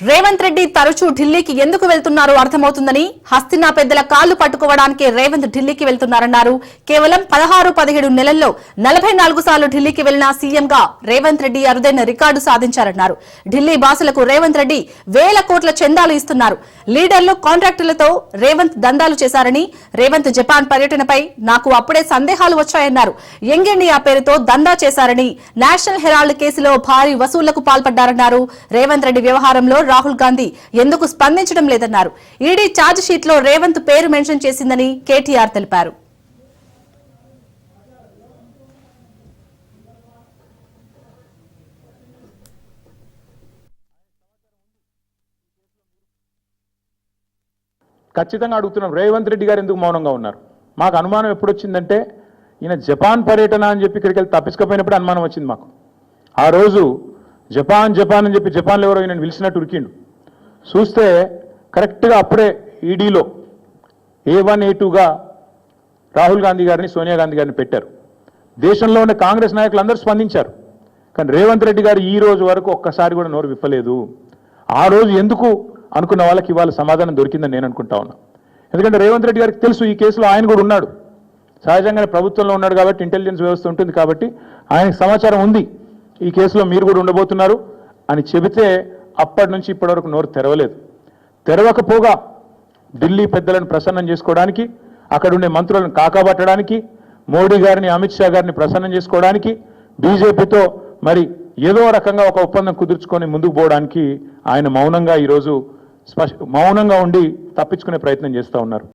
రేవంత్ రెడ్డి తరచూ ఢిల్లీకి ఎందుకు వెళ్తున్నారో అర్థమవుతుందని హస్తినా పెద్దల కాళ్లు పట్టుకోవడానికి రేవంత్ ఢిల్లీకి వెళ్తున్నారన్నారు. కేవలం 16-17 నెలల్లో 44 సార్లు ఢిల్లీకి వెళ్లిన సీఎంగా రేవంత్ రెడ్డి అరుదైన రికార్డు సాధించారన్నారు. ఢిల్లీ బాసులకు రేవంత్ రెడ్డి వేల కోట్ల చందాలు ఇస్తున్నారు. లీడర్లు కాంట్రాక్టులతో రేవంత్ దందాలు చేశారని, రేవంత్ జపాన్ పర్యటనపై నాకు అప్పుడే సందేహాలు వచ్చాయన్నారు. యంగ్ ఇండియా పేరుతో దందా చేశారని, నేషనల్ హెరాల్డ్ కేసులో భారీ వసూళ్లకు పాల్పడ్డారన్నారు. రేవంత్ రెడ్డి వ్యవహారంలో రాహుల్ గాంధీ ఎందుకు స్పందించడం లేదన్నారు. ఈడీ ఛార్జ్ షీట్ లో రేవంత్ పేరు మెన్షన్ చేసిందని కేటీఆర్ తెలిపారు. ఖచ్చితంగా అడుగుతున్నాం, రేవంత్ రెడ్డి గారు ఎందుకు మౌనంగా ఉన్నారు? మాకు అనుమానం ఎప్పుడు వచ్చిందంటే, ఈయన జపాన్ పర్యటన అని చెప్పి ఇక్కడికి వెళ్ళి తప్పించుకోపోయినప్పుడు అనుమానం వచ్చింది మాకు. ఆ రోజు జపాన్ అని చెప్పి జపాన్లో ఎవరో ఈయన పిలిచినట్టు ఉరికిండు. చూస్తే కరెక్ట్గా అప్పుడే ఈడీలో A1 A2గా రాహుల్ గాంధీ గారిని, సోనియా గాంధీ గారిని పెట్టారు. దేశంలో ఉన్న కాంగ్రెస్ నాయకులు అందరూ స్పందించారు. కానీ రేవంత్ రెడ్డి గారు ఈ రోజు వరకు ఒక్కసారి కూడా నోరు విప్పలేదు. ఆ రోజు ఎందుకు అనుకున్న వాళ్ళకి ఇవాళ సమాధానం దొరికిందని నేను అనుకుంటా ఉన్నా. ఎందుకంటే రేవంత్ రెడ్డి గారికి తెలుసు ఈ కేసులో ఆయన కూడా ఉన్నాడు. సహజంగానే ప్రభుత్వంలో ఉన్నాడు కాబట్టి, ఇంటెలిజెన్స్ వ్యవస్థ ఉంటుంది కాబట్టి ఆయనకు సమాచారం ఉంది, ఈ కేసులో మీరు కూడా ఉండబోతున్నారు అని చెబితే అప్పటి నుంచి ఇప్పటి వరకు నోరు తెరవలేదు. తెరవకపోగా ఢిల్లీ పెద్దలను ప్రసన్నం చేసుకోవడానికి, అక్కడ ఉండే మంత్రులను కాకాబట్టడానికి, మోడీ గారిని, అమిత్ షా గారిని ప్రసన్నం చేసుకోవడానికి, బీజేపీతో మరి ఏదో రకంగా ఒక ఒప్పందం కుదుర్చుకొని ముందుకు పోవడానికి ఆయన మౌనంగా ఈరోజు మౌనంగా ఉండి తప్పించుకునే ప్రయత్నం చేస్తూ ఉన్నారు.